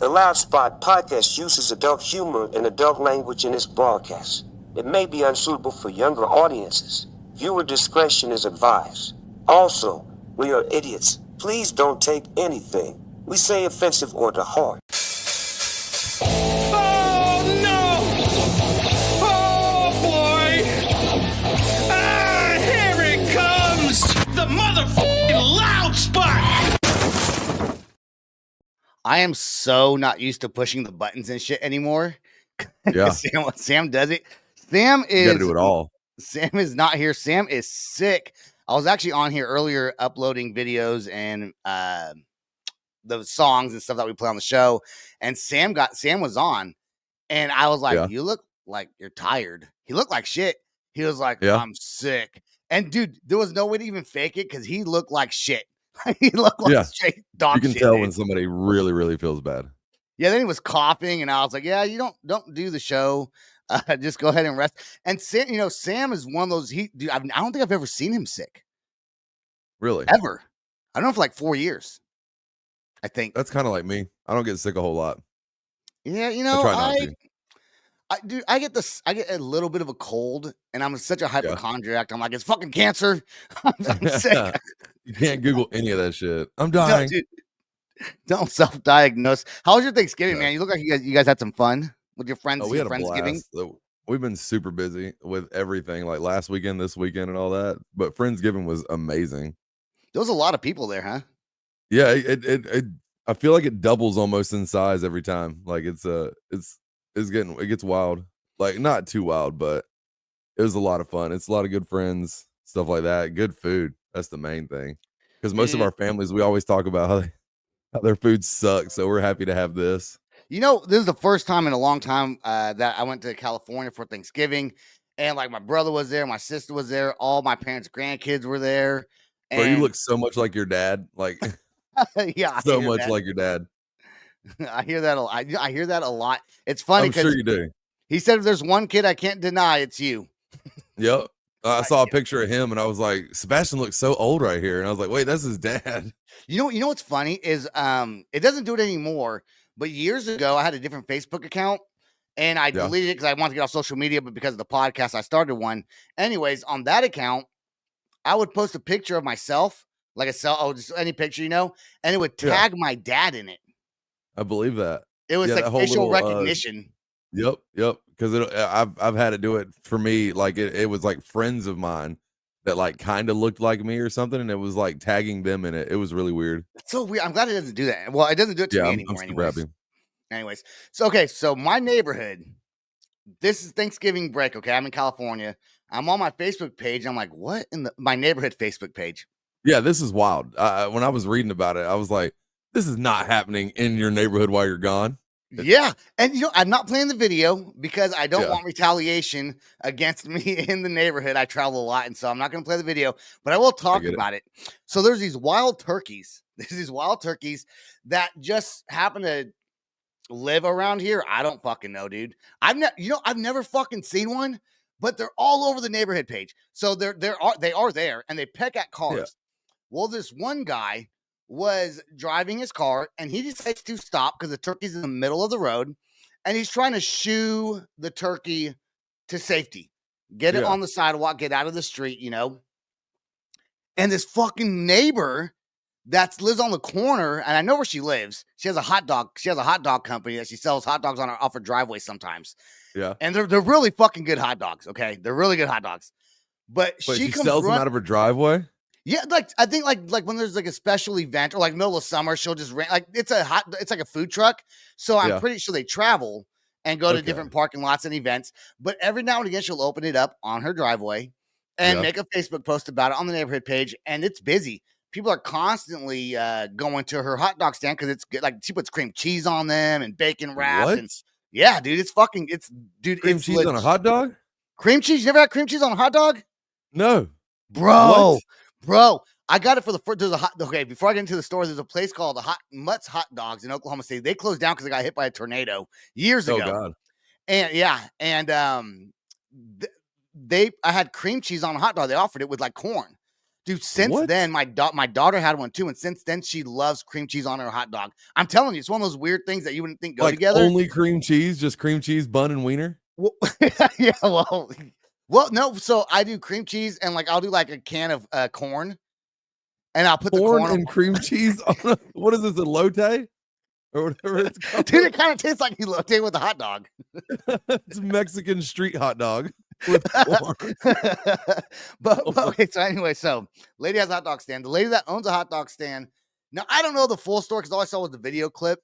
The Loud Spot podcast uses adult humor and adult language in its broadcast. It may be unsuitable for younger audiences. Viewer discretion is advised. Also, we are idiots. Please don't take anything we say offensive or to heart. Oh no! Oh boy! Ah, here it comes! The motherfucking Loud Spot! I am so not used to pushing the buttons and shit anymore. Yeah. Sam does it. Sam You gotta is do it all. Sam is not here. Sam is sick. I was actually on here earlier uploading videos and the songs and stuff that we play on the show. And Sam was on, and I was like, Yeah. "You look like you're tired." He looked like shit. He was like, Yeah. "I'm sick." And dude, there was no way to even fake it because he looked like shit. He looked like Yeah. straight dog You can shit, tell dude. when somebody really, really feels bad. Yeah, then he was coughing, and I was like, "Yeah, you don't do the show. Just go ahead and rest." And Sam, Sam is one of those. Dude, I don't think I've ever seen him sick Really. ever. I don't know for like 4 years. I think. That's kind of like me. I don't get sick a whole lot. Yeah, I try not to. Dude, I get a little bit of a cold, and I'm such a hypochondriac. I'm like, it's fucking cancer. I'm sick. You can't Google any of that shit. I'm No, dying. dude, don't self-diagnose. How was your Thanksgiving, man? You look like you guys had some fun with your friends. Oh, we had a Friendsgiving. blast. We've been super busy with everything, like last weekend, this weekend, and all that. But Friendsgiving was amazing. There was a lot of people there, huh? Yeah, it I feel like it doubles almost in size every time. Like it gets wild. Like not too wild, but it was a lot of fun. It's a lot of good friends, stuff like that. Good food. That's the main thing. Because most of our families, we always talk about how their food sucks. So we're happy to have this. This is the first time in a long time that I went to California for Thanksgiving, and like my brother was there, my sister was there, all my parents' grandkids were there. Bro, you look so much like your dad. Like yeah, so much like your dad. I hear that a lot. I hear that a lot. It's funny I'm sure you do. He said, if there's one kid I can't deny, it's you. Yep. I saw a picture of him and I was like, Sebastian looks so old right here. And I was like, wait, that's his dad. You know what's funny is it doesn't do it anymore. But years ago, I had a different Facebook account and I deleted it because I wanted to get off social media. But because of the podcast, I started one. Anyways, on that account, I would post a picture of myself, like just any picture, and it would tag my dad in it. I believe that. It was like facial recognition. Yep. Because I've had to do it for me. Like it was like friends of mine that like kind of looked like me or something, and it was like tagging them in it. It was really weird. It's so weird. I'm glad it doesn't do that. Well, it doesn't do it to me anymore. Anyways, so my neighborhood. This is Thanksgiving break. Okay, I'm in California. I'm on my Facebook page. I'm like, what in my neighborhood Facebook page? Yeah, this is wild. When I was reading about it, I was like, this is not happening in your neighborhood while you're gone. Yeah. And I'm not playing the video because I don't want retaliation against me in the neighborhood. I travel a lot, and so I'm not going to play the video, but I will talk about it. So there's these wild turkeys. There's these wild turkeys that just happen to live around here. I don't fucking know, dude. I've never fucking seen one, but they're all over the neighborhood page. So they are there and they peck at cars. Yeah. Well, this one guy was driving his car and he decides to stop because the turkey's in the middle of the road and he's trying to shoo the turkey to safety, get it on the sidewalk, get out of the street, And this fucking neighbor that lives on the corner, and I know where she lives. She has a hot dog company that she sells hot dogs off her driveway sometimes. Yeah. And they're really fucking good hot dogs, okay? They're really good hot dogs. But she sells them out of her driveway? Yeah, I think like when there's like a special event or like middle of summer, she'll just rent it's like a food truck. So I'm pretty sure they travel and go to different parking lots and events. But every now and again, she'll open it up on her driveway and make a Facebook post about it on the neighborhood page, and it's busy. People are constantly going to her hot dog stand because it's good. Like she puts cream cheese on them and bacon wraps. What? And yeah, dude, cream cheese on a hot dog? Cream cheese? You never had cream cheese on a hot dog? No, bro. I got it for the first. Before I get into the store, there's a place called Mutt's Hot Dogs in Oklahoma City. They closed down because they got hit by a tornado years ago. Oh God! And I had cream cheese on a hot dog. They offered it with like corn. Dude, since then, my daughter had one too, and since then she loves cream cheese on her hot dog. I'm telling you, it's one of those weird things that you wouldn't think go together. Only cream cheese, just cream cheese, bun, and wiener? Well, yeah, well, no. So I do cream cheese, and like I'll do like a can of corn, and I'll put the corn and cream cheese on what is this, a lotte? Or whatever it's called. Dude, it kind of tastes like elote with a hot dog. It's Mexican street hot dog with corn. but okay, so anyway, so lady has a hot dog stand. The lady that owns a hot dog stand. Now I don't know the full story because all I saw was the video clip.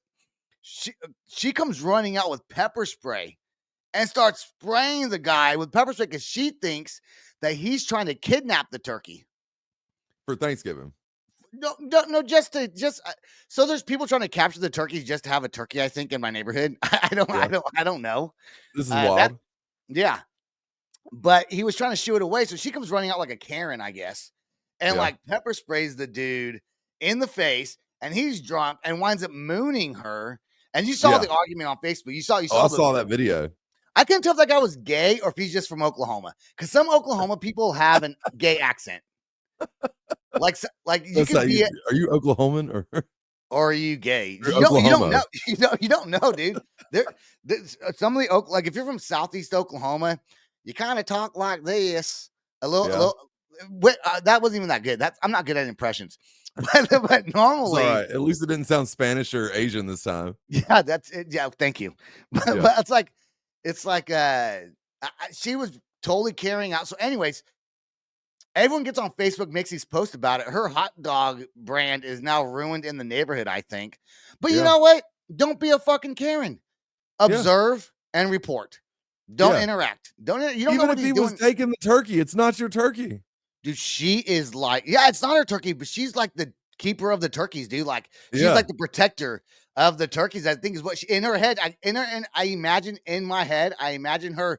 She comes running out with pepper spray and starts spraying the guy with pepper spray because she thinks that he's trying to kidnap the turkey for Thanksgiving. No, just so there's people trying to capture the turkeys just to have a turkey. I think in my neighborhood, I don't know. This is wild. Yeah, but he was trying to shoo it away, so she comes running out like a Karen, I guess, and like pepper sprays the dude in the face, and he's drunk and winds up mooning her. And you saw the argument on Facebook. You saw. I saw that video. I couldn't tell if that guy was gay or if he's just from Oklahoma, because some Oklahoma people have a gay accent. Like you can be. Are you Oklahoman or are you gay? You don't know. You don't know, dude. Some of the like if you're from Southeast Oklahoma, you kind of talk like this a little. That wasn't even that good. I'm not good at impressions, but normally, all right. At least it didn't sound Spanish or Asian this time. Yeah, that's it. Yeah, thank you. But it's like she was totally carrying out. So, anyways. Everyone gets on Facebook, makes these posts about it. Her hot dog brand is now ruined in the neighborhood, I think. But you know what? Don't be a fucking Karen. Observe and report. Don't interact. You don't Even know what if he was taking the turkey, it's not your turkey. Dude, she is like, it's not her turkey, but she's like the keeper of the turkeys, dude. Like she's like the protector of the turkeys. I think is what she in her head. I imagine in my head, I imagine her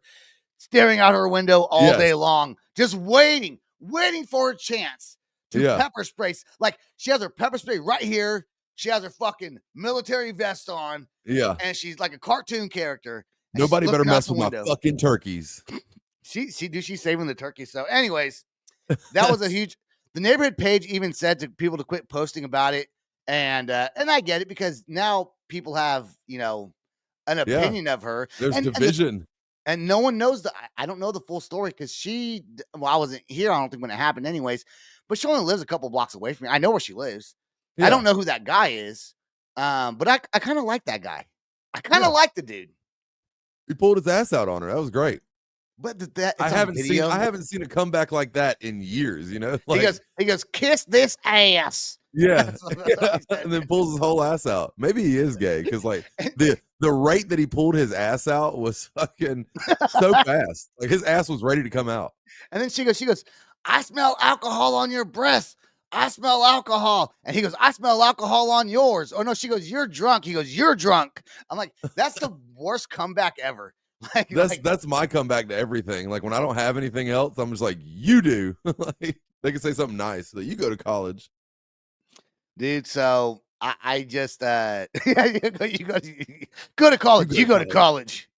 staring out her window all day long, just waiting for a chance to pepper spray. Like she has her pepper spray right here. She has her fucking military vest on. Yeah. And she's like a cartoon character. Nobody better mess with my fucking turkeys. She's saving the turkey. So anyways, that was a huge, the neighborhood page even said to people to quit posting about it. And I get it because now people have, an opinion of her. There's division. And no one knows I don't know the full story because I wasn't here. I don't think when it happened anyways, but she only lives a couple blocks away from me. I know where she lives. Yeah. I don't know who that guy is. But I kind of like that guy. I kind of like the dude. He pulled his ass out on her. That was great. But I haven't seen a comeback like that in years, Like, he goes, kiss this ass. Yeah. And then pulls his whole ass out. Maybe he is gay because like the rate that he pulled his ass out was fucking so fast. Like his ass was ready to come out. And then she goes, I smell alcohol on your breath. I smell alcohol. And he goes, I smell alcohol on yours. Oh no, she goes, you're drunk. He goes, you're drunk. I'm like, that's the worst comeback ever. That's my comeback to everything. Like when I don't have anything else, I'm just like, you do. Like they can say something nice. Like you go to college. Dude, so I just you go to college. You go to college.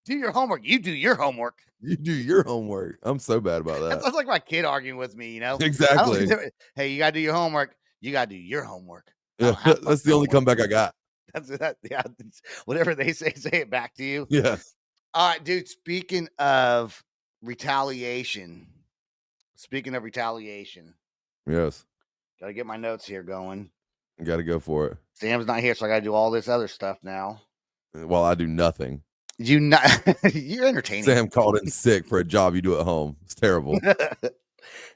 Do your homework. You do your homework. You do your homework. I'm so bad about that. That's like my kid arguing with me, Exactly. Hey, you gotta do your homework. You gotta do your homework. Yeah, that's the only comeback I got. Yeah. Whatever they say it back to you. Yeah. All right, dude. Speaking of retaliation. Yes. Gotta get my notes here going. Got to go for it. Sam's not here, so I gotta do all this other stuff now. Well, I do nothing. You're entertaining. Sam called in sick for a job you do at home. It's terrible.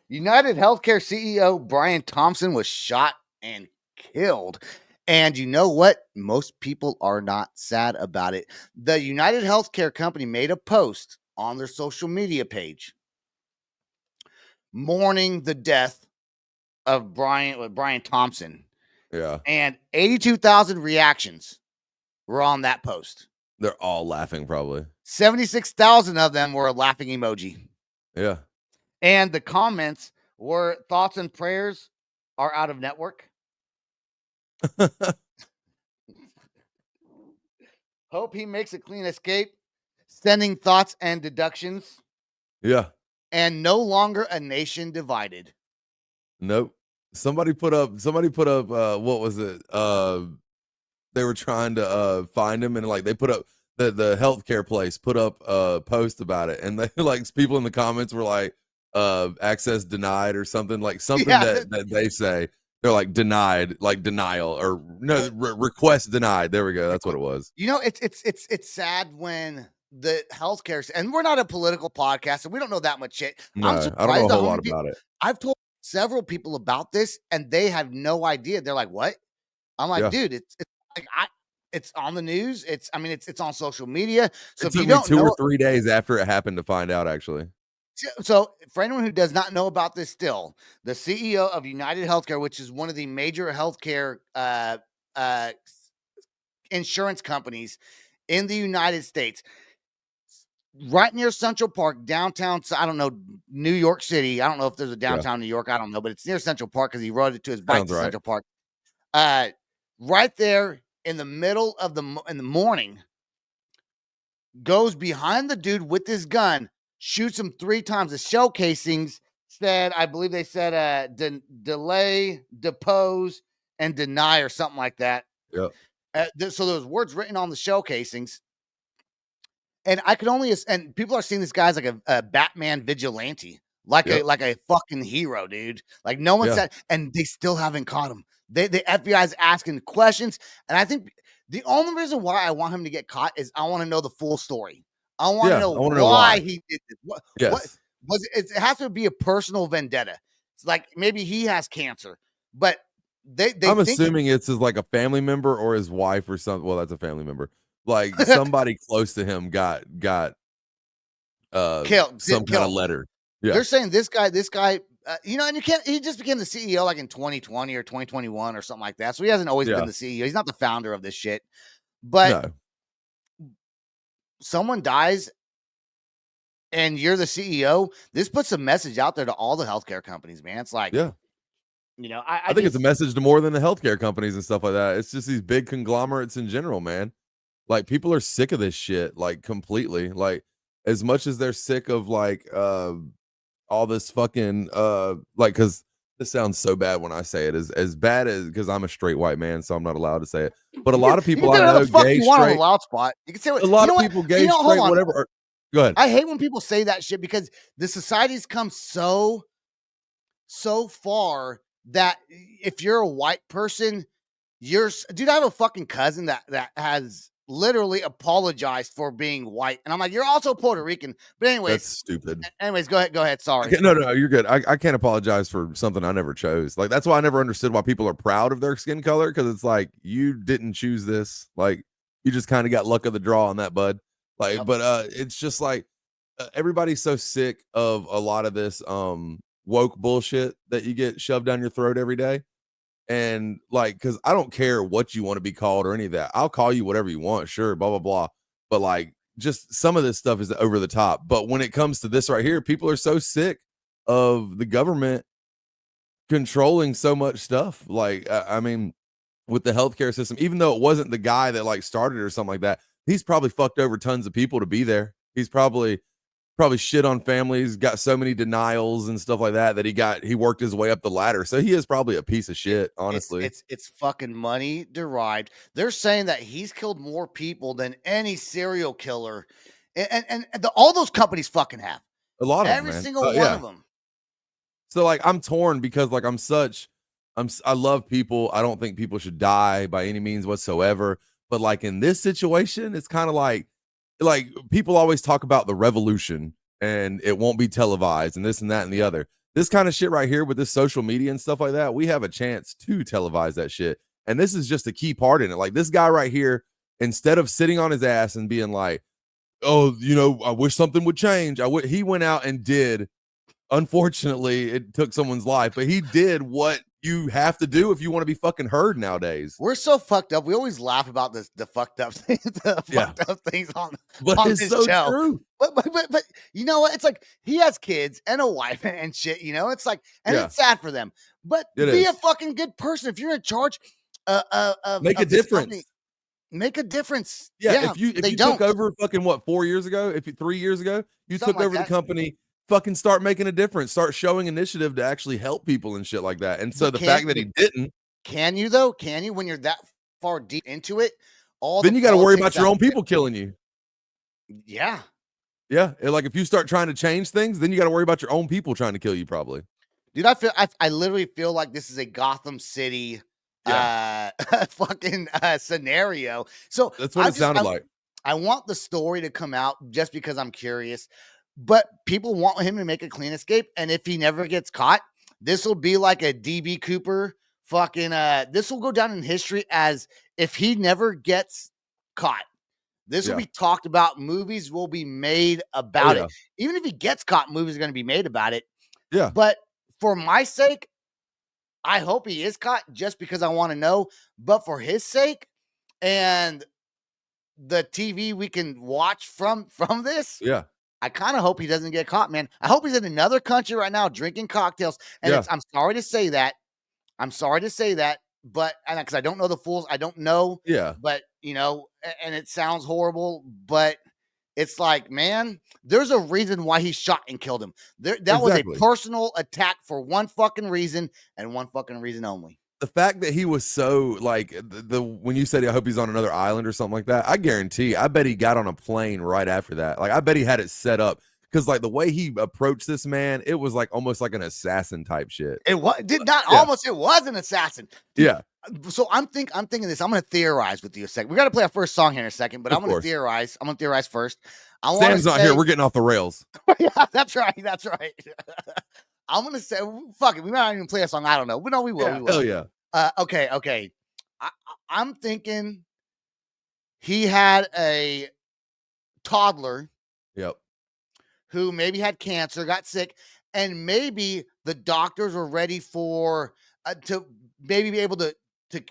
UnitedHealth Care CEO Brian Thompson was shot and killed. And you know what? Most people are not sad about it. The UnitedHealth Care company made a post on their social media page mourning the death of Brian Thompson. Yeah. And 82,000 reactions were on that post. They're all laughing, probably. 76,000 of them were a laughing emoji. Yeah. And the comments were thoughts and prayers are out of network. Hope he makes a clean escape. Sending thoughts and deductions. Yeah. and no longer a nation divided. Nope. Somebody put up what was it? They were trying to find him, and like they put up the healthcare place put up a post about it, and they like people in the comments were like access denied or something, like something Yeah. that they say. They're like denied, like denial, or no, request denied. There we go. That's what it was. You know, it's sad when the healthcare, and we're not a political podcast, and we don't know that much shit. I'm No, I don't know a surprised at whole how lot many people. about it. I've told several people about this, and they have no idea. They're like, "What?" I'm like, Yeah. "Dude, it's like it's on the news. It's it's on social media. So It if you took me don't 2 know, or 3 days after it happened to find out, actually. so for anyone who does not know about this, still the CEO of UnitedHealth Care, which is one of the major healthcare uh, insurance companies in the United States, right near Central Park, downtown. So I don't know, New York City. I don't know if there's a Yeah. downtown New York. I don't know, but it's near Central Park because he rode it to his bike Sounds to right. Central Park. Uh, right there in the middle of in the morning, goes behind the dude with his gun, shoots him 3 times. The shell casings said, I believe they said, delay, depose, and deny, or something like that. Yep. So there was words written on the shell casings. And I could only, and people are seeing this guy's like a Batman vigilante, like Yep. a fucking hero, dude. Like no one Yeah. said, and they still haven't caught him. The FBI is asking questions, and I think the only reason why I want him to get caught is I want to know the full story. I want to Yeah, know I wanna know why why. he did this. What Yes. was it? It has to be a personal vendetta. It's like maybe he has cancer, but they I'm think assuming it's his like a family member or his wife or something. Well, that's a family member. Like somebody close to him got some kind of killed. letter. Yeah. They're saying this guy, you know, and you can't, he just became the CEO like in 2020 or 2021 or something like that. So he hasn't always Yeah. been the CEO. He's not the founder of this shit. But No. someone dies and you're the CEO. This puts a message out there to all the healthcare companies, man. It's like, Yeah. you know, I think it's a message to more than the healthcare companies and stuff like that. It's just these big conglomerates in general, man. Like people are sick of this shit, like completely. Like as much as they're sick of like all this fucking like, because this sounds so bad when I say it, as bad as, because I'm a straight white man, so I'm not allowed to say it. But a lot of you people can I say whatever know, the fuck gay, you want on the straight, loud spot. You can say what, a lot you know of what, people, gay, you know, hold straight, on. whatever. Go ahead. I hate when people say that shit because the society's come so far that if you're a white person, dude, I have a fucking cousin that has literally apologized for being white, and I'm like, you're also Puerto Rican. But That's anyways, stupid. go ahead. Sorry. No, you're good. I can't apologize for something I never chose. Like that's why I never understood why people are proud of their skin color, because it's like you didn't choose this. Like you just kind of got luck of the draw on that, bud. Like, Yep. but it's just like everybody's so sick of a lot of this woke bullshit that you get shoved down your throat every day. And like, because I don't care what you want to be called or any of that. I'll call you whatever you want, sure, blah blah blah. But like, just some of this stuff is over the top. But when it comes to this right here, people are so sick of the government controlling so much stuff. Like, I mean, with the healthcare system, even though it wasn't the guy that like started or something like that, he's probably fucked over tons of people to be there. He's probably shit on families, got so many denials and stuff like that he worked his way up the ladder. So he is probably a piece of shit, honestly. It's fucking money derived. They're saying that he's killed more people than any serial killer, and all those companies fucking have. A lot of them, Every man. single one Yeah. of them. So like I'm torn because like I love people. I don't think people should die by any means whatsoever. But like in this situation, it's kind of like people always talk about the revolution and it won't be televised and this and that and the other. This kind of shit right here with this social media and stuff like that, we have a chance to televise that shit. And this is just a key part in it. Like this guy right here, instead of sitting on his ass and being like, oh, you know, I wish something would change. He went out and did. Unfortunately, it took someone's life, but he did what you have to do if you want to be fucking heard nowadays. We're so fucked up. We always laugh about the fucked up things, fucked up things on But it's this so show. true. But you know what? It's like he has kids and a wife and shit. You know, it's like, and Yeah. it's sad for them. But It be is. a fucking good person if you're in charge. Make a this difference. company. Make a difference. Yeah, if you they took over fucking what 4 years ago, 3 years ago, you Something took like over the that. company fucking start making a difference, start showing initiative to actually help people and shit like that. And so But the fact that he didn't, can you though? Can you when you're that far deep into it? All then the you got to worry politics about your own aspect- people killing you. Yeah. Yeah, and like if you start trying to change things, then you got to worry about your own people trying to kill you, probably. Dude, I literally feel like this is a Gotham City fucking scenario. So That's what it sounded like. I want the story to come out just because I'm curious, but people want him to make a clean escape. And if he never gets caught, this will be like a DB Cooper fucking this will go down in history as if he never gets caught. This will be talked about. Movies will be made about it. Even if he gets caught, movies are going to be made about it. Yeah. But for my sake, I hope he is caught just because I want to know. But for his sake and the TV we can watch from this, I kind of hope he doesn't get caught, man. I hope he's in another country right now drinking cocktails. And I'm sorry to say that. But because I don't know the fools, I don't know. Yeah. But and it sounds horrible, but it's like, man, there's a reason why he shot and killed him. That was a personal attack for one fucking reason and one fucking reason only. The fact that he was so like when you said I hope he's on another island or something like that, I guarantee, I bet he got on a plane right after that. Like I bet he had it set up because like the way he approached this man, it was like almost like an assassin type shit. It was it was an assassin. Dude, yeah. So I'm thinking this. I'm going to theorize with you a second. We got to play our first song here in a second, but I'm going to theorize. I'm going to theorize first. Sam's not here. We're getting off the rails. Yeah, that's right. I'm going to say, fuck it. We might not even play a song. I don't know. We will. Yeah, we will. Hell yeah. Okay. I'm thinking he had a toddler. Yep. Who maybe had cancer, got sick, and maybe the doctors were ready for to maybe be able to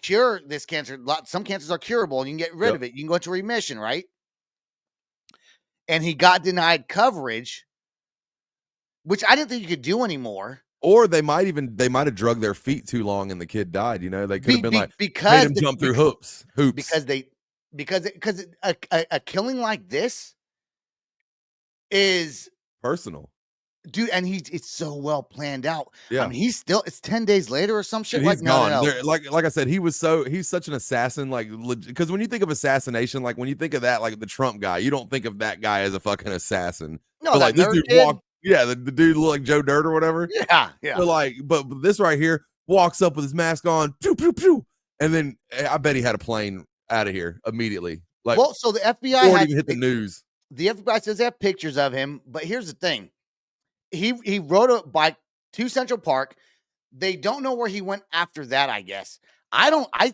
cure this cancer. Some cancers are curable, and you can get rid of it. You can go into remission, right? And he got denied coverage, which I didn't think you could do anymore. Or they might have drugged their feet too long and the kid died. They could have been because made him jump through hoops because a killing like this is personal, dude, and it's so well planned out. Yeah, I mean, it's 10 days later or some shit. Dude, he's gone. No. Like I said, he's such an assassin. Like, because when you think of assassination, like when you think of that, like the Trump guy, you don't think of that guy as a fucking assassin. No, but like this dude walked. Yeah, the dude looked like Joe Dirt or whatever. Yeah. But this right here walks up with his mask on, pew pew pew, and then I bet he had a plane out of here immediately. Like, well, so the FBI before it even hit the news. The FBI says they have pictures of him, but here's the thing: he rode a bike to Central Park. They don't know where he went after that. I guess I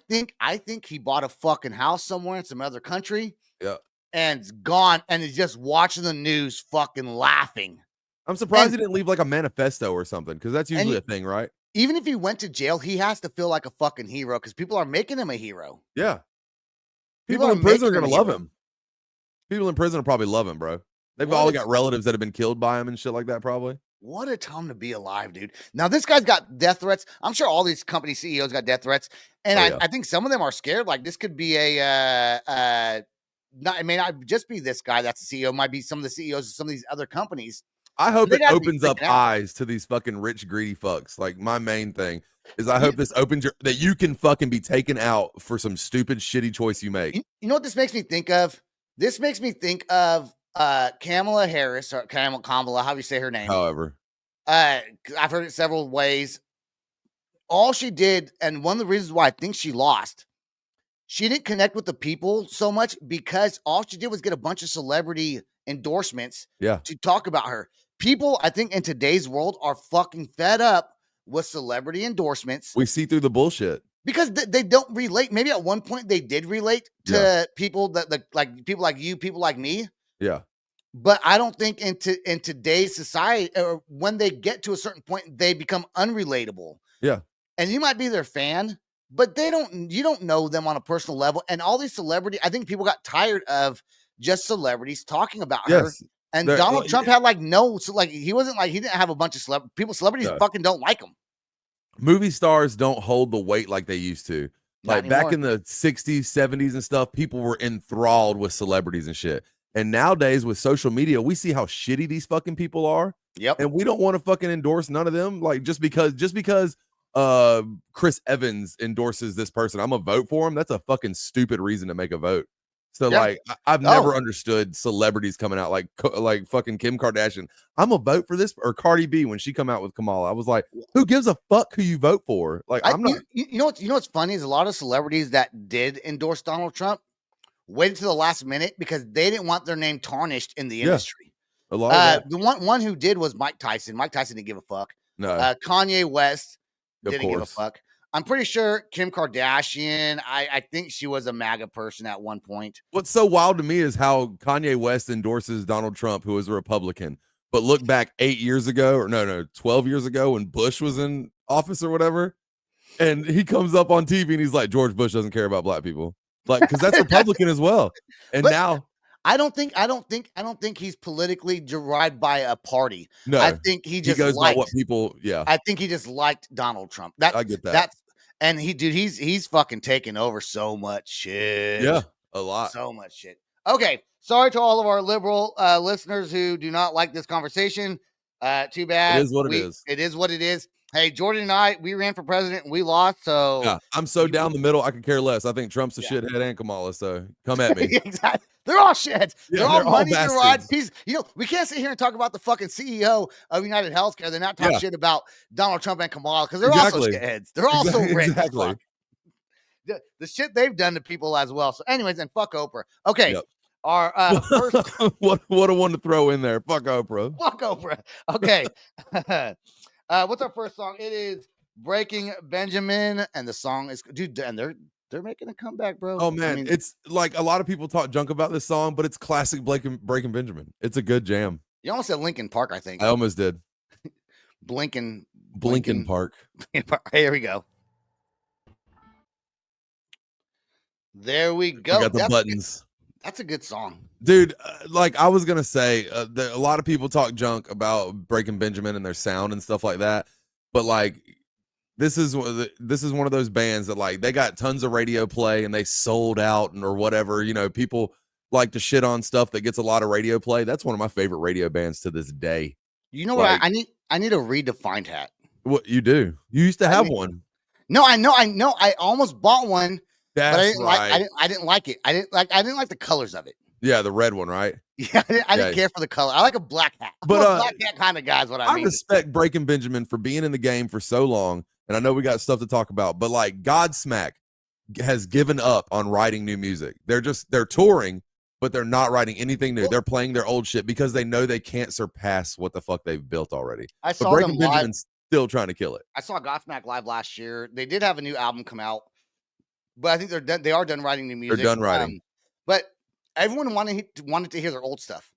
think he bought a fucking house somewhere in some other country. Yeah, and's gone and is just watching the news, fucking laughing. I'm surprised he didn't leave like a manifesto or something, because that's usually a thing, right? Even if he went to jail, he has to feel like a fucking hero because people are making him a hero. Yeah, people in prison are gonna love him. People in prison will probably love him, bro. They've all got relatives that have been killed by him and shit like that, probably. What a time to be alive, dude. Now, this guy's got death threats. I'm sure all these company CEOs got death threats. And I think some of them are scared. Like, this could be it may not just be this guy that's the CEO. It might be some of the CEOs of some of these other companies. I hope it opens up eyes to these fucking rich, greedy fucks. Like, my main thing is I hope this opens that you can fucking be taken out for some stupid, shitty choice you make. You know what this makes me think of? This makes me think of Kamala Harris, or Kamala, how do you say her name? However, I've heard it several ways. All she did, and one of the reasons why I think she lost, she didn't connect with the people so much because all she did was get a bunch of celebrity endorsements to talk about her. People, I think, in today's world are fucking fed up with celebrity endorsements. We see through the bullshit. Because they don't relate. Maybe at one point they did relate to people like people like you, people like me. Yeah. But I don't think in today's society, or when they get to a certain point, they become unrelatable. Yeah. And you might be their fan, but you don't know them on a personal level. And all these celebrities, I think people got tired of just celebrities talking about her. And Donald Trump had he wasn't like, he didn't have a bunch of celebrities fucking don't like him. Movie stars don't hold the weight like they used to. Like back in the 60s, 70s and stuff, people were enthralled with celebrities and shit. And nowadays with social media, we see how shitty these fucking people are. Yep. And we don't want to fucking endorse none of them. Like just because Chris Evans endorses this person, I'm gonna vote for him. That's a fucking stupid reason to make a vote. So like I've never understood celebrities coming out like fucking Kim Kardashian. I'm gonna vote for this, or Cardi B when she come out with Kamala. I was like, who gives a fuck who you vote for? Like I'm not. You know what's funny is a lot of celebrities that did endorse Donald Trump waited to the last minute because they didn't want their name tarnished in the industry. A lot of that. The one who did was Mike Tyson. Mike Tyson didn't give a fuck. No. Kanye West didn't give a course. fuck. I'm pretty sure Kim Kardashian, I think she was a MAGA person at one point. What's so wild to me is how Kanye West endorses Donald Trump, who is a Republican. But look back 8 years ago, or no, 12 years ago when Bush was in office or whatever. And he comes up on TV and he's like, George Bush doesn't care about black people. Like, because that's Republican as well. And But now I don't think he's politically derived by a party. no, I think he just goes liked by what people. Yeah, I think he just liked Donald Trump. I get that. And he's fucking taking over so much shit. Yeah, a lot. So much shit. Okay, sorry to all of our liberal listeners who do not like this conversation. Too bad. It is what it is. It is what it is. Hey, Jordan and I, we ran for president and we lost. So yeah, I'm so down the middle. I could care less. I think Trump's a shithead and Kamala. So come at me. Exactly. They're all shits. Yeah, they're all money derived bastards. pieces. You know, we can't sit here and talk about the fucking CEO of UnitedHealth Care. They're not talking shit about Donald Trump and Kamala because they're also shitheads. They're also rich. Exactly. The shit they've done to people as well. So, anyways, and fuck Oprah. Okay. Yep. Our first what a one to throw in there. Fuck Oprah. Fuck Oprah. Okay. What's our first song? It is Breaking Benjamin, and the song is and they're making a comeback, bro. Oh man, it's like a lot of people talk junk about this song, but it's classic Breaking Benjamin. It's a good jam. You almost said Linkin Park, I think. I almost did. Blinkin Park. Here we go. There we go. I got the buttons. That's a good song, dude. Like I was gonna say, a lot of people talk junk about Breaking Benjamin and their sound and stuff like that, but like this is one of those bands that like they got tons of radio play and they sold out or whatever. You know, people like to shit on stuff that gets a lot of radio play. That's one of my favorite radio bands to this day. You know what? I need a redefined hat. What you do? You used to have one. No, I know. I almost bought one. That's but I didn't right. I didn't like it. I didn't like the colors of it. Yeah, the red one, right? Yeah, I didn't care for the color. I like a black hat. I'm a black hat kind of guy is what I mean. I respect Breaking Benjamin for being in the game for so long, and I know we got stuff to talk about, but like Godsmack has given up on writing new music. They're touring, but they're not writing anything new. They're playing their old shit because they know they can't surpass what the fuck they've built already. I saw Breaking them live. Benjamin's still trying to kill it. I saw Godsmack live last year. They did have a new album come out. But I think they're done. They are done writing new music. They're done writing. But everyone wanted to hear their old stuff.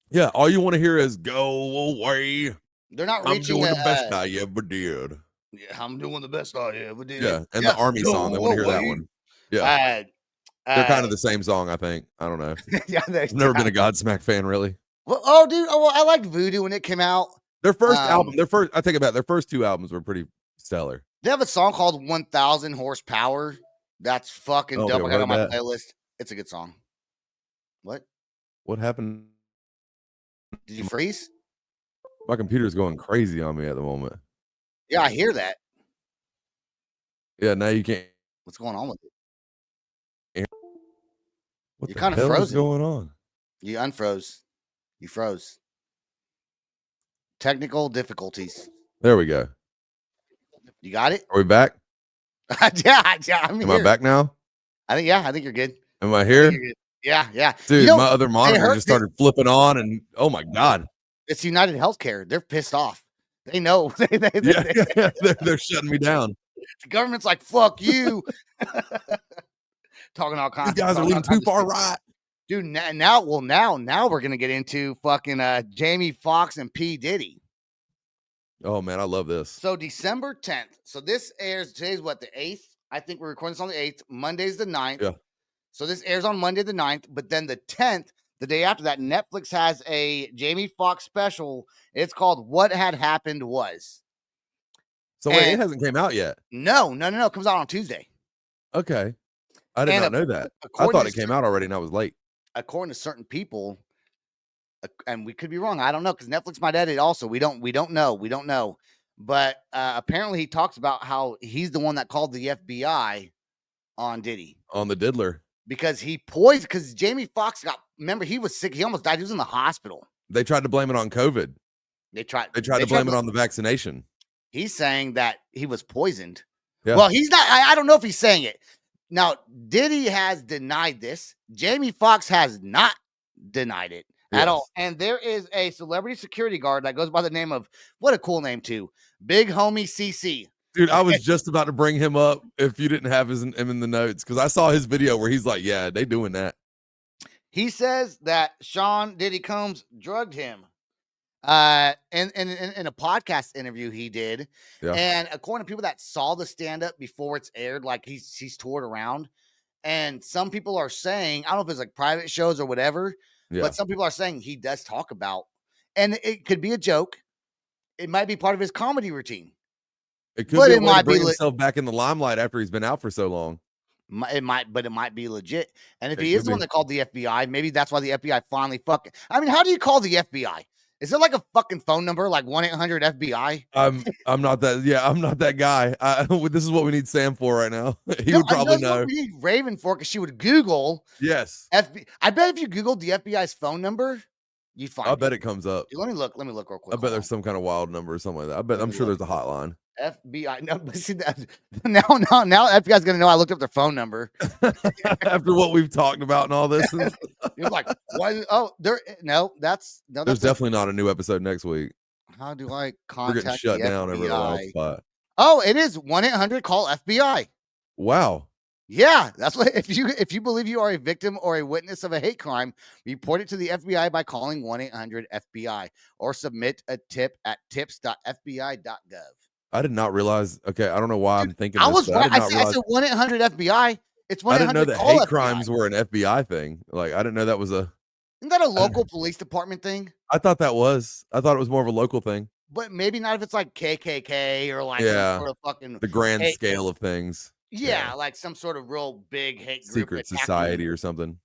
Yeah, all you want to hear is "Go away." They're not I'm reaching doing the best I ever did. Yeah, I'm doing the best I ever did. Yeah, and the Army song. They want to hear that one. Yeah, they're kind of the same song. I think. I don't know. Yeah, I've never been a Godsmack fan, really. Well, dude. Oh, well, I liked Voodoo when it came out. Their first album. I take it back. Their first two albums were pretty stellar. They have a song called 1000 Horsepower. That's fucking dope. I got it on my playlist. It's a good song. What happened? Did you freeze? My computer's going crazy on me at the moment. Yeah, I hear that. Yeah, now you can't. What's going on with it? What You're the kind of hell frozen. is going on? You unfroze. You froze. Technical difficulties. There we go. You got it? Are we back? yeah. I'm Am I back now? I think you're good. Am I here? Yeah. Dude, my other monitor just started flipping on, and oh my god, it's UnitedHealth Care. They're pissed off. They know. They're shutting me down. The government's like, fuck you. Talking all kinds. These guys are leaning too far right. Dude, now we're gonna get into fucking Jaime Fox and P Diddy. Oh man, I love this. So December 10th. So this airs today's what, the 8th? I think we're recording this on the 8th. Monday's the 9th. Yeah. So this airs on Monday the 9th, but then the 10th, the day after that, Netflix has a Jaime Fox special. It's called What Had Happened Was. So wait, it hasn't came out yet. No. It comes out on Tuesday. Okay. I did not know that. I thought it came out already and I was late. according to certain people, and we could be wrong. I don't know, because Netflix might edit also. We don't know. But apparently he talks about how he's the one that called the FBI on Diddy. On the diddler. Because he poisoned, because Jamie Foxx remember, he was sick. He almost died. He was in the hospital. They tried to blame it on COVID. They tried to blame it on the vaccination. He's saying that he was poisoned. Yeah. Well, he's not. I don't know if he's saying it. Now, Diddy has denied this. Jamie Foxx has not denied it at all. And there is a celebrity security guard that goes by the name of, what a cool name too, Big Homie CC. Dude, I was just about to bring him up if you didn't have him in the notes, because I saw his video where he's like, yeah, they doing that. He says that Sean Diddy Combs drugged him in a podcast interview he did. Yeah. And according to people that saw the stand-up before it's aired, like he's toured around, and some people are saying, I don't know if it's like private shows or whatever, but some people are saying he does talk about, and it could be a joke. It might be part of his comedy routine. It could be a way to bring himself back in the limelight after he's been out for so long. It might be legit. And if he is the one that called the FBI, maybe that's why the FBI finally I mean, how do you call the FBI? Is there like a fucking phone number, like 1-800-FBI? I'm not that. Yeah, I'm not that guy. This is what we need Sam for right now. He would probably know. We need Raven for, because she would Google. Yes. I bet if you Googled the FBI's phone number, you'd find. I bet it comes up. Dude, let me look real quick. I bet there's some kind of wild number or something like that. I'm sure there's a hotline. FBI. No, but see that now FBI's gonna know I looked up their phone number after what we've talked about and all this. You're like, why? Oh, that's there's definitely not a new episode next week. How do I contact? We're getting shut down over the last spot. Oh, it is 1-800 call FBI. Wow. Yeah, that's what. If you believe you are a victim or a witness of a hate crime, report it to the FBI by calling 1-800-FBI or submit a tip at tips.fbi.gov. I did not realize. Okay, I don't know why I'm thinking. I was right. I said 1-800-FBI. It's 1-800. I didn't know that hate crimes were an FBI thing. Like, I didn't know that was a. Isn't that a local police department thing? I thought it was more of a local thing. But maybe not if it's like KKK or like some sort of fucking the grand scale of things. Yeah, like some sort of real big hate group, secret society or something.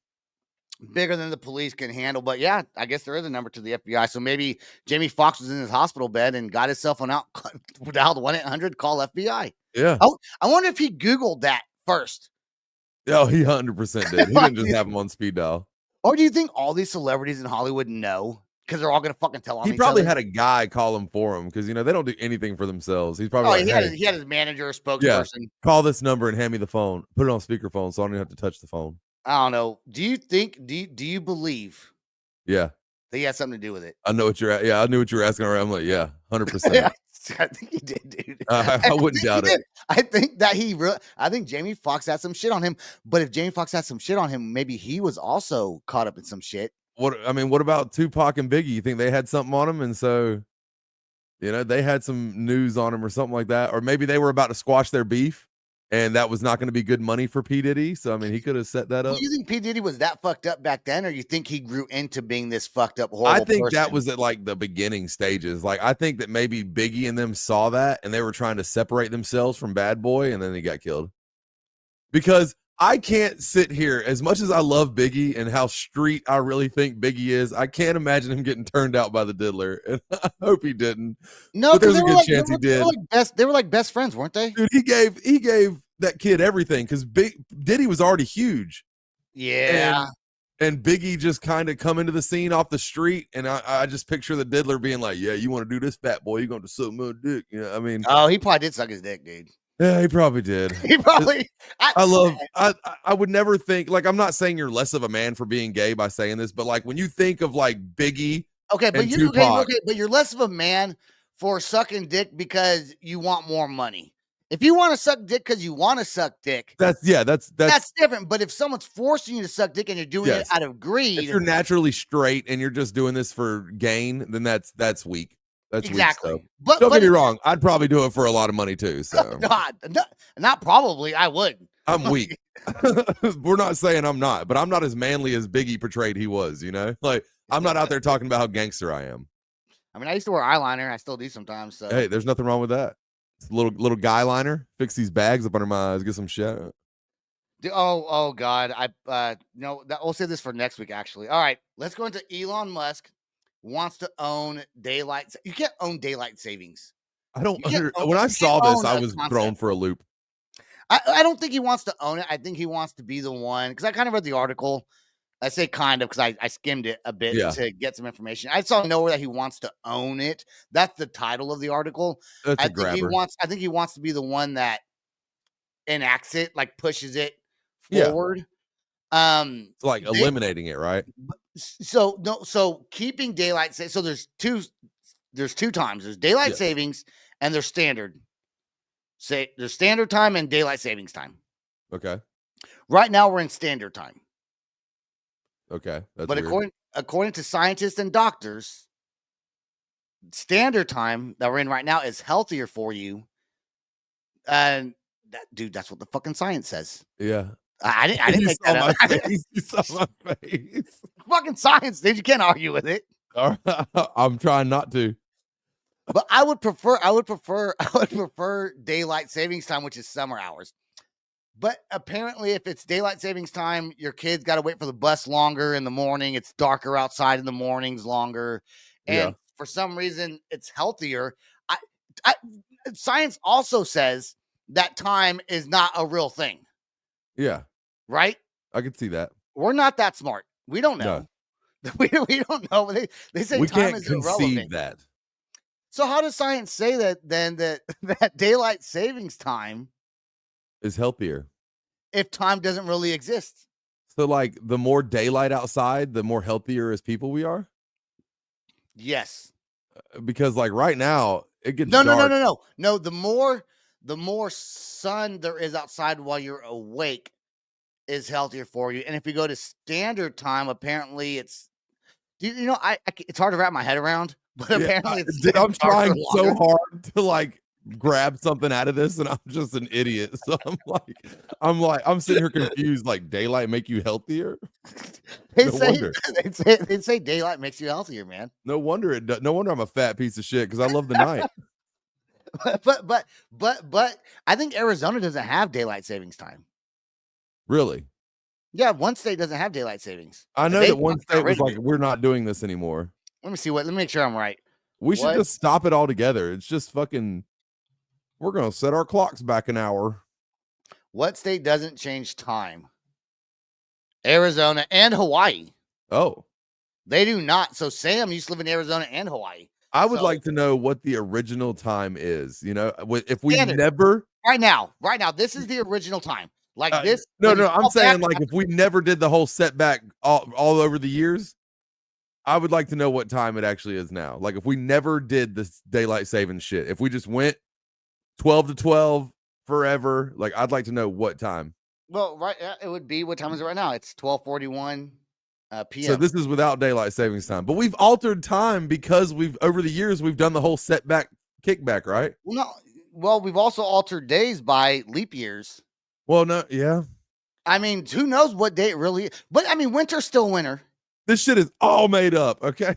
Bigger than the police can handle. But yeah, I guess there is a number to the FBI. So maybe Jamie Foxx was in his hospital bed and got his cell phone out, dialed 1-800 call FBI. Yeah. I wonder if he Googled that first. Oh, he 100% did. He didn't just have him on speed dial. Or do you think all these celebrities in Hollywood know? Because they're all going to fucking tell on each other. He probably had a guy call him for him, because, they don't do anything for themselves. He's probably he had his manager or spokesperson. Yeah, call this number and hand me the phone. Put it on speakerphone so I don't even have to touch the phone. I don't know. Do you believe? Yeah. That he had something to do with it? I know what you're at. Yeah, I knew what you were asking. I'm like, yeah, 100%. I think he did, dude. I wouldn't doubt it. I think that I think Jamie Foxx had some shit on him. But if Jamie Foxx had some shit on him, maybe he was also caught up in some shit. What about Tupac and Biggie? You think they had something on him, and so they had some news on him or something like that, or maybe they were about to squash their beef, and that was not going to be good money for P. Diddy. So he could have set that up. Do you think P. Diddy was that fucked up back then, or you think he grew into being this fucked up horrible? I think person? That was at like the beginning stages. Like, I think that maybe Biggie and them saw that, and they were trying to separate themselves from Bad Boy, and then he got killed. Because I can't sit here, as much as I love Biggie and how street I really think Biggie is, I can't imagine him getting turned out by the diddler. And I hope he didn't. No, but there's a good chance he did. They were like best friends, weren't they? Dude, he gave that kid everything, because Diddy was already huge. Yeah. And Biggie just kind of come into the scene off the street, and I just picture the diddler being like, yeah, you want to do this, fat boy, you're going to suck my dick. Oh, he probably did suck his dick, dude. Yeah, he probably did. He probably. I would never think, like, I'm not saying you're less of a man for being gay by saying this, but like when you think of like Biggie, but you're less of a man for sucking dick because you want more money. If you want to suck dick because you want to suck dick, that's different. But if someone's forcing you to suck dick and you're doing it out of greed, if you're naturally straight and you're just doing this for gain, then that's weak. That's exactly. Weak stuff. But don't get me wrong, I'd probably do it for a lot of money too. So not probably. I would. I'm weak. We're not saying I'm not, but I'm not as manly as Biggie portrayed he was. Like, I'm not out there talking about how gangster I am. I mean, I used to wear eyeliner. I still do sometimes. So hey, there's nothing wrong with that. It's a little guy liner. Fix these bags up under my eyes. Get some shit. Oh God. No, we'll save this for next week, actually. All right, let's go into Elon Musk wants to own daylight. You can't own daylight savings. I don't You can't own, when I you can't saw this, own I a was thrown concept. for a loop. I don't think he wants to own it. I think he wants to be the one, because I kind of read the article. I say kind of because I skimmed it a bit to get some information. I saw nowhere that he wants to own it. That's the title of the article. That's a grabber. I think he wants to be the one that enacts it, like pushes it Yeah. forward. It's like eliminating it, right? So keeping daylight so there's two times. There's daylight savings and there's standard. There's standard time and daylight savings time. Okay. Right now we're in standard time. Okay. That's but weird. according to scientists and doctors, standard time that we're in right now is healthier for you. And that's what the fucking science says. Yeah. I didn't make that up. You saw my face. Fucking science, dude. You can't argue with it. I'm trying not to. But I would prefer daylight savings time, which is summer hours. But apparently, if it's daylight savings time, your kids got to wait for the bus longer in the morning. It's darker outside in the mornings longer. And for some reason, it's healthier. Science also says that time is not a real thing. Yeah. Right? I can see that. We're not that smart. We don't know. No. We don't know. They say we time can't is conceive irrelevant. That. So how does science say that then that daylight savings time is healthier if time doesn't really exist? So like the more daylight outside, the more healthier as people we are? Yes. Because like right now it gets dark. No, the more sun there is outside while you're awake is healthier for you. And if you go to standard time, apparently it's it's hard to wrap my head around, but apparently I'm trying so hard to like grab something out of this and I'm just an idiot. So I'm sitting here confused, like daylight make you healthier? They say daylight makes you healthier, man. No wonder I'm a fat piece of shit because I love the night. but I think Arizona doesn't have daylight savings time. Really? Yeah, one state doesn't have daylight savings. I know that one state was like, we're not doing this anymore. Let me make sure I'm right. We should just stop it all together. It's just fucking, we're going to set our clocks back an hour. What state doesn't change time? Arizona and Hawaii. Oh. They do not. So Sam used to live in Arizona and Hawaii. I would like to know what the original time is. You know, if we standard. never. Right now, this is the original time. Like this. No, I'm saying like if we never did the whole setback all over the years, I would like to know what time it actually is now. Like if we never did this daylight saving shit, if we just went 12 to 12 forever, like I'd like to know what time. Well, it would be, what time is it right now? It's 12:41 p.m. So this is without daylight savings time, but we've altered time because over the years we've done the whole setback kickback, right? Well, we've also altered days by leap years. Well, no, yeah. I mean, who knows what day it really is? But I mean, winter's still winter. This shit is all made up, okay?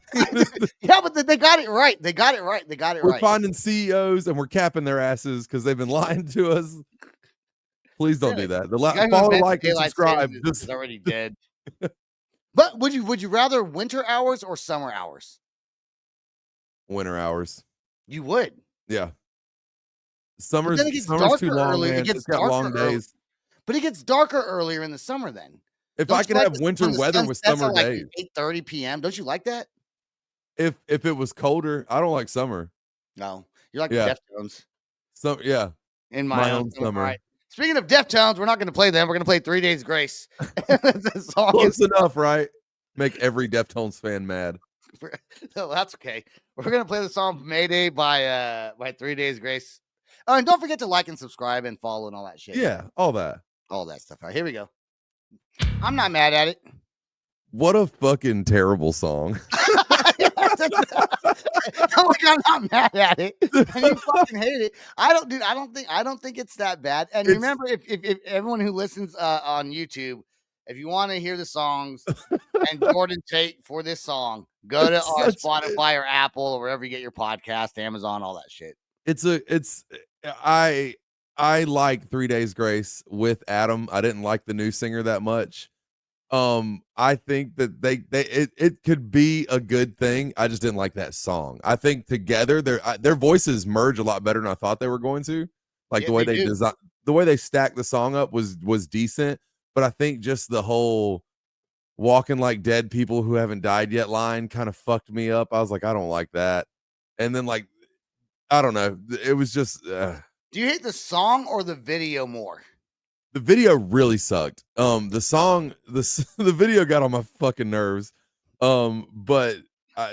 Yeah, but they got it right. We're finding CEOs and we're capping their asses because they've been lying to us. Please don't do that. Follow, like, and subscribe. Is already dead. But would you rather winter hours or summer hours? Winter hours. You would? Yeah. Summer's too long, man. It's got long days. But it gets darker earlier in the summer then. If I could have winter weather with summer days. 8:30 p.m. Don't you like that? If it was colder, I don't like summer. No. You're like the Deftones. In my own summer. Right. Speaking of Deftones, we're not going to play them. We're going to play 3 Days Grace. Close enough, right? Make every Deftones fan mad. No, that's okay. We're going to play the song Mayday by 3 Days Grace. Oh, and don't forget to like and subscribe and follow and all that shit. Yeah, all that stuff. All right, here we go. I'm not mad at it. What a fucking terrible song. I'm not mad at it. And you fucking hate it. I don't think it's that bad. And remember, if everyone who listens on YouTube, if you want to hear the songs and Jordan Tate for this song, go to our Spotify or Apple or wherever you get your podcast, Amazon, all that shit. I like 3 Days Grace with Adam. I didn't like the new singer that much. I think that it could be a good thing. I just didn't like that song. I think together their voices merge a lot better than I thought they were going to. Like Yeah, the way they do. the way they stacked the song up was decent, but I think just the whole walking like dead people who haven't died yet line kind of fucked me up. I was like, I don't like that. And then like I don't know. It was just Do you hate the song or the video more? the video really sucked. The song, the video got on my fucking nerves. But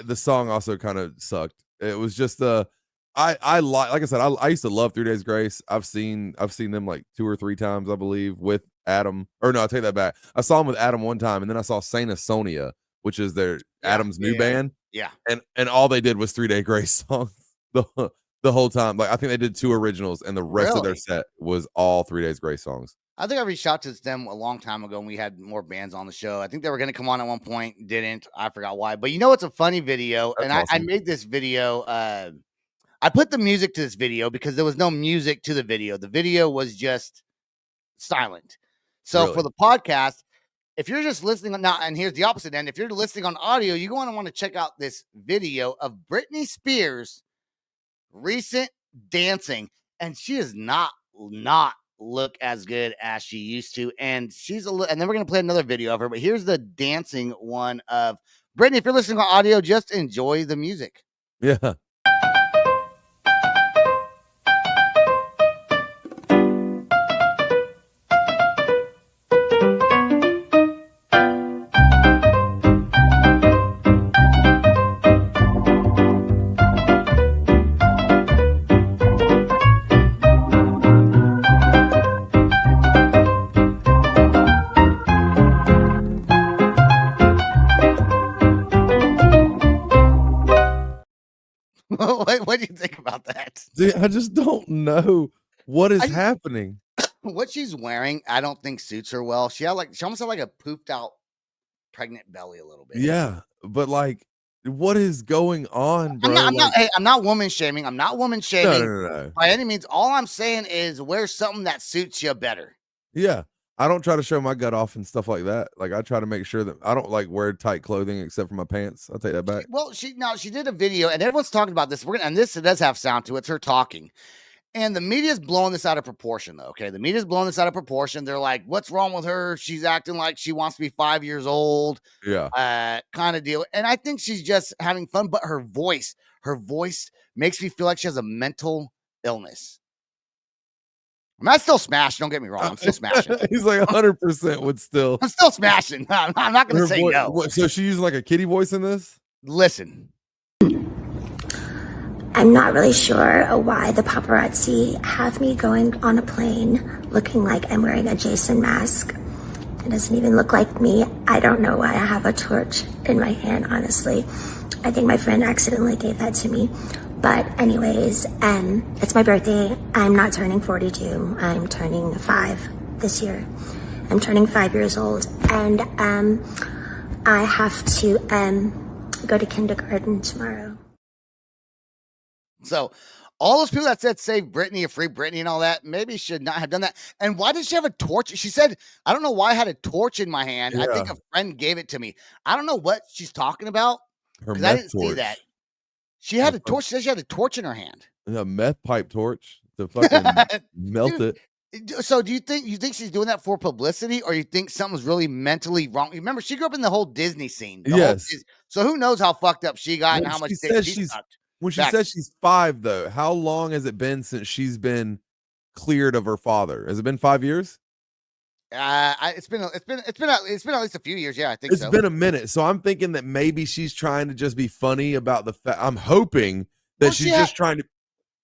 the song also kind of sucked. It was just I like I said, I used to love 3 Days Grace. I've seen them like 2 or 3 times, I believe, with Adam. Or no, I'll take that back. I saw him with Adam one time, and then I saw Saint Sonia, which is their Adam's new band. Yeah. And all they did was 3 Day Grace songs the whole time. Like I think they did 2 originals, and the rest of their set was all 3 Days Grace songs. I think I reached out to them a long time ago, and we had more bands on the show. I think they were going to come on at one point, didn't. I forgot why. But you know, it's a funny video, That's and awesome. I made this video. I put the music to this video because there was no music to the video. The video was just silent. So for the podcast, if you're just listening now, and here's the opposite end, if you're listening on audio, you're going to want to check out this video of Britney Spears' recent dancing, and she is not look as good as she used to, and she's and then we're gonna play another video of her, but here's the dancing one of Britney. If you're listening on audio, just enjoy the music. Yeah. What do you think about that? Dude, I just don't know what is happening. What she's wearing, I don't think suits her well. She almost had like a pooped out pregnant belly a little bit. Yeah, but like, what is going on, bro? I'm not woman shaming. I'm not woman shaming No. by any means. All I'm saying is wear something that suits you better. Yeah. I don't try to show my gut off and stuff like that. Like I try to make sure that I don't like wear tight clothing except for my pants. I'll take that back. Well, she did a video, and everyone's talking about this. And this does have sound to it. It's her talking. And the media's blowing this out of proportion, though. Okay. The media's blowing this out of proportion. They're like, what's wrong with her? She's acting like she wants to be 5 years old. Yeah. Kind of deal. And I think she's just having fun, but her voice makes me feel like she has a mental illness. I mean, I still smash. Don't get me wrong. I'm still smashing. He's like 100% would still. I'm still smashing. I'm not going to say no. So she using like a kitty voice in this? Listen. I'm not really sure why the paparazzi have me going on a plane looking like I'm wearing a Jason mask. It doesn't even look like me. I don't know why I have a torch in my hand, honestly. I think my friend accidentally gave that to me. But anyways, it's my birthday. I'm not turning 42. I'm turning 5 this year. I'm turning 5 years old. And I have to go to kindergarten tomorrow. So all those people that said save Britney or free Britney and all that, maybe should not have done that. And why did she have a torch? She said, I don't know why I had a torch in my hand. Yeah. I think a friend gave it to me. I don't know what she's talking about because I didn't see that. She had a torch. She said she had a torch in her hand. A meth pipe torch to fucking melt it. So do you think she's doing that for publicity, or you think something's really mentally wrong? Remember, she grew up in the whole Disney scene. Yes. So who knows how fucked up she got and how much she sucked. When she says she's 5, though, how long has it been since she's been cleared of her father? Has it been 5 years? It's been at least a few years. Yeah, I think it's been a minute. So I'm thinking that maybe she's trying to just be funny about the fact. I'm hoping that she's just trying to.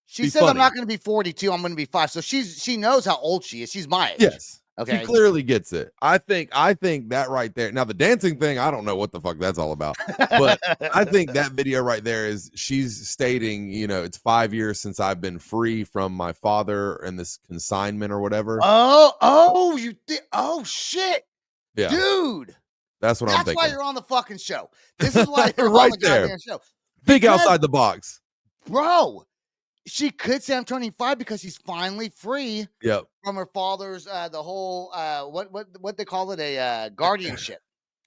She said, "I'm not going to be 42. I'm going to be 5." So she knows how old she is. She's my age. Yes. Okay. She clearly gets it. I think that right there. Now the dancing thing, I don't know what the fuck that's all about. But I think that video right there is she's stating, it's 5 years since I've been free from my father and this consignment or whatever. Oh, you think? Oh shit. Yeah. Dude. That's what I'm thinking. That's why you're on the fucking show. This is why you're right on the there. goddamn show. Big outside the box. Bro, She could say I'm turning 5 because she's finally free Yep. from her father's the whole what they call it, a guardianship.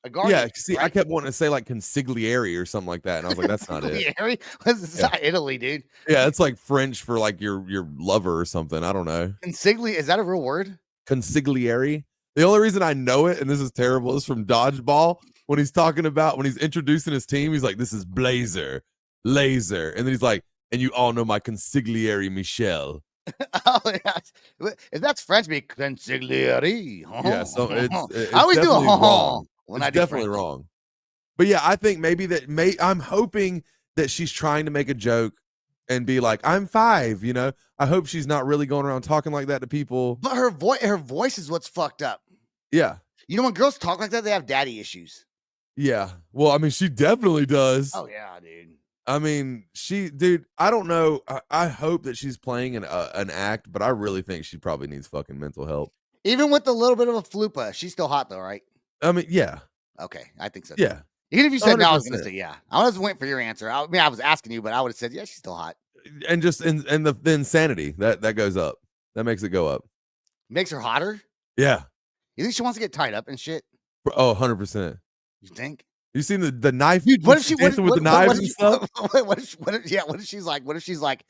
A guardianship. Yeah, see, I right? kept wanting to say like consigliere or something like that, and I was like, that's not it. Consigliere? It's Yeah. not Italy, dude. Yeah, it's like French for like your lover or something. I don't know. Consigli, is that a real word? Consigliere. The only reason I know it, and this is terrible, is from Dodgeball when he's talking about when he's introducing his team. He's like, "This is Blazer, Laser," and then he's like, "And you all know my consigliere, Michelle." Oh, yes. If that's French, be consigliere. Yeah, so it's I always do a definitely wrong. when It's I do definitely French. wrong. But yeah, I think maybe I'm hoping that she's trying to make a joke and be like, "I'm 5," you know. I hope she's not really going around talking like that to people. But her voice is what's fucked up. Yeah. You know, when girls talk like that, they have daddy issues. Yeah. Well, I mean, she definitely does. Oh yeah, dude. I mean, dude, I don't know. I hope that she's playing an act, but I really think she probably needs fucking mental help. Even with a little bit of a flupa, she's still hot though, right? I mean, yeah. Okay, I think so. Yeah. Even if you said no, I was gonna 100%. say yeah. I was waiting for your answer. I mean, I was asking you, but I would have said yeah, she's still hot. And just and the insanity that goes up. That makes it go up. Makes her hotter. Yeah. You think she wants to get tied up and shit? Oh, 100%. You think? You seen the knife? Dude, what if she dancing with the knives and stuff? What if she's like,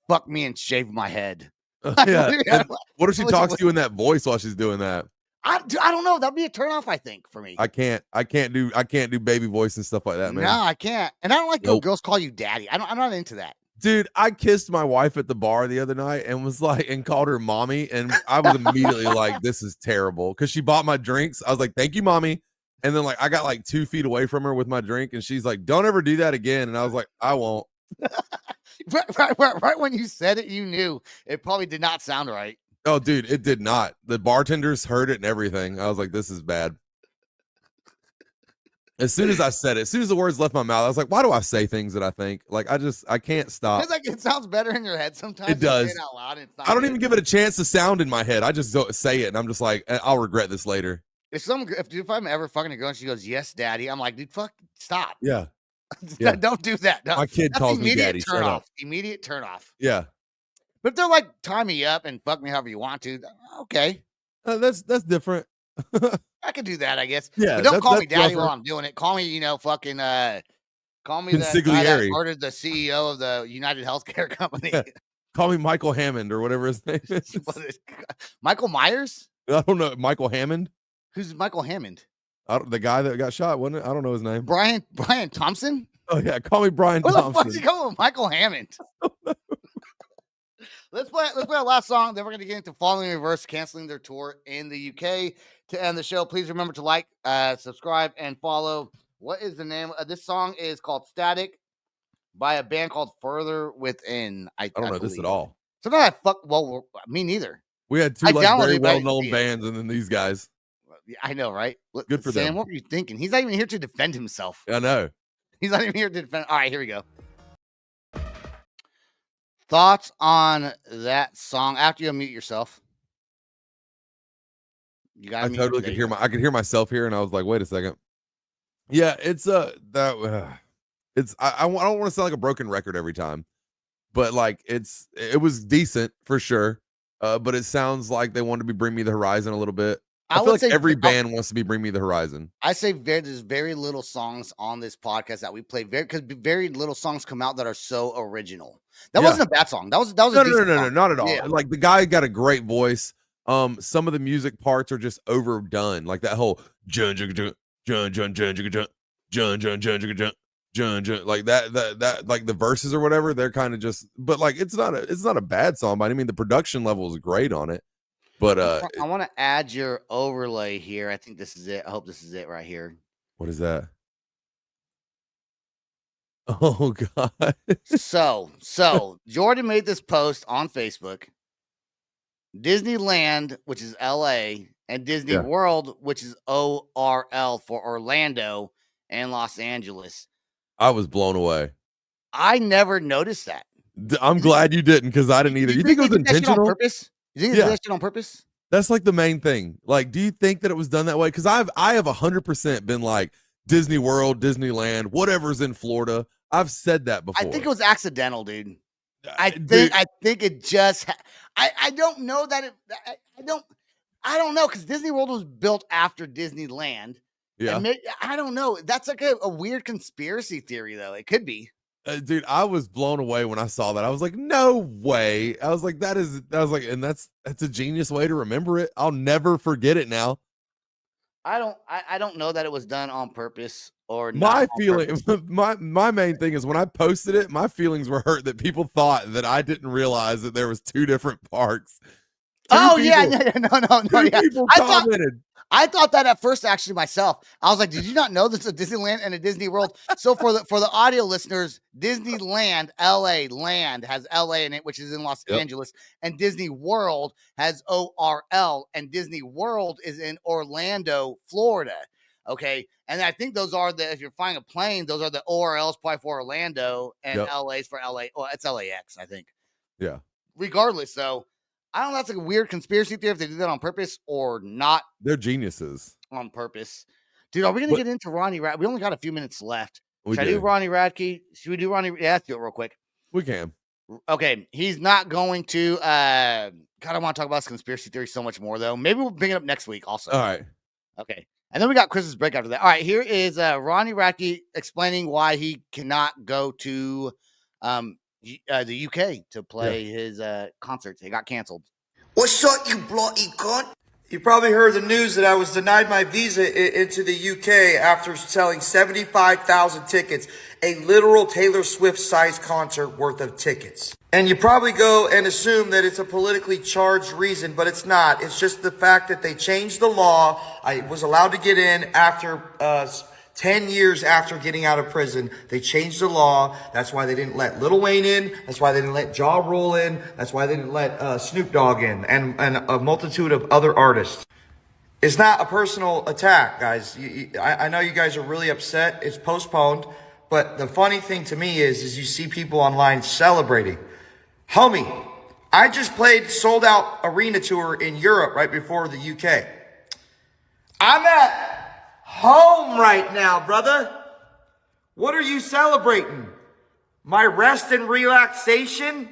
fuck me and shave my head? Yeah. Yeah. What if she talks to you in that voice while she's doing that? I don't know. That'd be a turnoff, I think, for me. I can't do baby voice and stuff like that, man. No, I can't. And I don't like Nope. girls call you daddy. I'm not into that. Dude, I kissed my wife at the bar the other night and was like, and called her mommy. And I was immediately like, this is terrible. Cause she bought my drinks. I was like, thank you, mommy. And then like, I got like 2 feet away from her with my drink. And she's like, don't ever do that again. And I was like, I won't. Right when you said it, you knew it probably did not sound right. Oh, dude, it did not. The bartenders heard it and everything. I was like, this is bad. As soon as I said it, as soon as the words left my mouth, I was like, why do I say things that I think? Like, I can't stop. It's like it sounds better in your head sometimes. It does. Out loud, I don't even give it a chance to sound in my head. I just don't say it. And I'm just like, I'll regret this later. If I'm ever fucking a girl and she goes, yes, daddy, I'm like, dude, fuck, stop. Yeah. Yeah. Don't do that. No. My kid That's calls me immediate daddy. turn Shut off. up. Immediate turn off. Yeah. But if they're like, tie me up and fuck me however you want to, okay. That's different. I could do that, I guess. Yeah, but don't call me that's daddy rougher. while I'm doing it. Call me, fucking call me the guy that Consigliere. murdered the CEO of the UnitedHealth Care company. Yeah. Call me Michael Hammond or whatever his name is. Michael Myers? I don't know. Michael Hammond? Who's Michael Hammond? The guy that got shot, wasn't it? I don't know his name. Brian Thompson? Oh yeah, call me Brian Who Thompson. the fuck is he calling Michael Hammond? Let's play our last song. Then we're going to get into Falling in Reverse canceling their tour in the UK. To end the show, please remember to like, subscribe, and follow. What is the name of this song? Is called Static by a band called Further Within. I don't know this at all. So now me neither. We had two I like downloaded very it, but I didn't well-known see it. bands, and then these guys. I know, right? Good for Sam, them. what were you thinking? He's not even here to defend himself. I know. He's not even here to defend. All right, here we go. Thoughts on that song after you unmute yourself? You got. I totally could hear I could hear myself here, and I was like, wait a second. Yeah, it's I don't want to sound like a broken record every time, but like it was decent for sure. But it sounds like they wanted to be Bring Me the Horizon a little bit. I feel like every band wants to be Bring Me the Horizon. I say there's very little songs on this podcast that we play because very little songs come out that are so original. That wasn't a bad song. That was no, song. not at all. Yeah. Like the guy got a great voice. Some of the music parts are just overdone. Like that whole Jun like that like the verses or whatever, they're kind of just, but like it's not a bad song, but I mean the production level is great on it. But I want to add your overlay here. I think this is it. I hope this is it right here. What is that? Oh God. So Jordan made this post on Facebook. Disneyland, which is LA, and Disney World, which is ORL for Orlando and Los Angeles. I was blown away. I never noticed that. I'm glad you didn't, because I didn't either. You think it was intentional? On purpose? You think it's on purpose? That's like the main thing. Like, do you think that it was done that way? Because I have 100% been like Disney World, Disneyland, whatever's in Florida. I've said that before. I think it was accidental, dude. I think it just. I don't know that it. I don't know because Disney World was built after Disneyland. Yeah, I don't know. That's like a weird conspiracy theory, though. It could be. Dude, I was blown away when I saw that. I was like, no way. I was like, and that's a genius way to remember it. I'll never forget it now. I don't know that it was done on purpose or my feeling. My main thing is when I posted it, my feelings were hurt that people thought that I didn't realize that there was 2 different parks. No, yeah. People commented. I thought that at first, actually, myself. I was like, did you not know there's a Disneyland and a Disney World? So for the audio listeners, Disneyland, LA Land has LA in it, which is in Los Angeles, and Disney World has ORL, and Disney World is in Orlando, Florida. Okay. And I think those are if you're flying a plane, those are the ORLs probably for Orlando and LA's for LA. Oh, it's LAX, I think. Yeah. Regardless, though. I don't know if that's like a weird conspiracy theory if they did that on purpose or not. They're geniuses. On purpose. Dude, are we going to get into Ronnie Radke? We only got a few minutes left. Should I do Ronnie Radke? Should we do Ronnie? Yeah, let's do it real quick. We can. Okay. He's not going to. God, I want to talk about this conspiracy theory so much more, though. Maybe we'll bring it up next week also. All right. Okay. And then we got Chris's break after that. All right. Here is Ronnie Radke explaining why he cannot go to the UK to play his concerts. They got canceled. What's up, you bloody cunt? You probably heard the news that I was denied my visa into the UK after selling 75,000 tickets, a literal Taylor Swift-sized concert worth of tickets. And you probably go and assume that it's a politically charged reason, but it's not. It's just the fact that they changed the law. I was allowed to get in after 10 years after getting out of prison. They changed the law. That's why they didn't let Lil Wayne in. That's why they didn't let Ja Rule in. That's why they didn't let Snoop Dogg in and a multitude of other artists. It's not a personal attack, guys. I know you guys are really upset. It's postponed. But the funny thing to me is you see people online celebrating. Homie, I just played sold out arena tour in Europe right before the UK. I'm at home right now, brother. What are you celebrating? My rest and relaxation?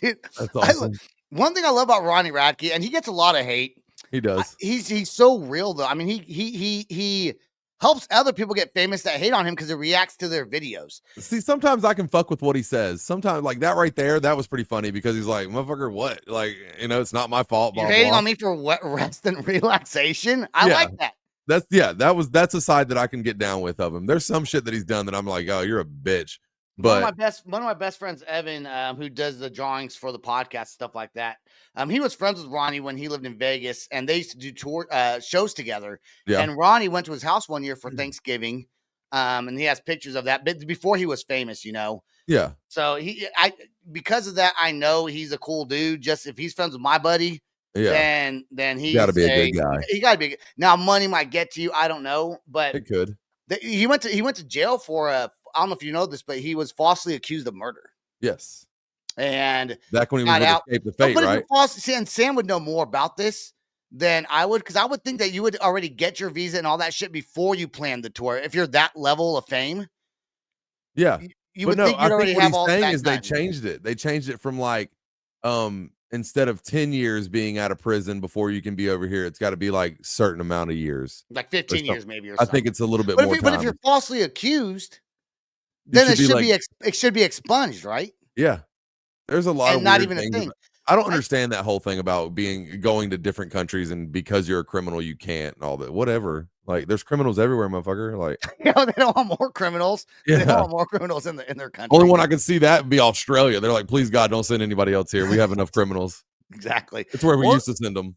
Dude, that's awesome. One thing I love about Ronnie Radke, and he gets a lot of hate. He does. He's so real though. I mean, he helps other people get famous that hate on him because it reacts to their videos. See, sometimes I can fuck with what he says. Sometimes, like that right there, that was pretty funny because he's like, motherfucker, what? Like, it's not my fault. You're hating on me for what? Rest and relaxation? I like that. That's a side that I can get down with of him. There's some shit that he's done that I'm like, oh, you're a bitch. But one of my best friends, Evan, who does the drawings for the podcast, stuff like that. He was friends with Ronnie when he lived in Vegas, and they used to do tour shows together. Yeah. And Ronnie went to his house one year for Thanksgiving, and he has pictures of that. But before he was famous, Yeah. So because of that, I know he's a cool dude. Just if he's friends with my buddy, then he's got to be a good guy. He got to be. Now money might get to you. I don't know, but it could. He went to jail for I don't know if you know this, but he was falsely accused of murder. Yes. And back when he was out, Escape the Fate, right? And Sam would know more about this than I would, because I would think that you would already get your visa and all that shit before you planned the tour. If you're that level of fame. Yeah. You would think you'd already have all that. They changed it. They changed it from like, instead of 10 years being out of prison before you can be over here, it's got to be like a certain amount of years. Like 15 years maybe or something. I think it's a little bit more time. But if you're falsely accused, then it should be expunged, right? Yeah. There's a lot of not weird even things. A thing. I don't understand that whole thing about going to different countries and because you're a criminal you can't and all that. Whatever. Like there's criminals everywhere, motherfucker. Like they don't want more criminals. Yeah. They don't want more criminals in their country. Only one I can see that would be Australia. They're like, please God, don't send anybody else here. We have enough criminals. Exactly. It's where we used to send them.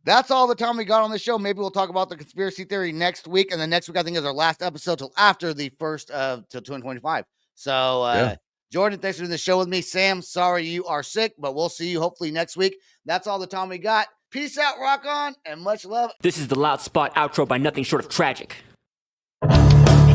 That's all the time we got on the show. Maybe we'll talk about the conspiracy theory next week. And the next week, I think, is our last episode till after the first of till 2025. So, Jordan, thanks for doing the show with me. Sam, sorry you are sick, but we'll see you hopefully next week. That's all the time we got. Peace out, rock on, and much love. This is the Loud Spot outro by Nothing Short of Tragic.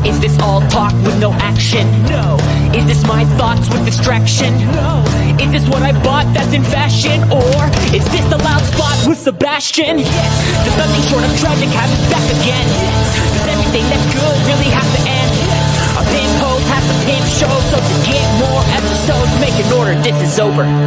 Is this all talk with no action? No. Is this my thoughts with distraction? No. Is this what I bought that's in fashion? Or is this the Loud Spot with Sebastian? Yes. Does Nothing Short of Tragic have his back again? Yes. Does everything that's good really have to end? Yes. A pimp host has to pimp show, so to get more episodes, make an order, this is over.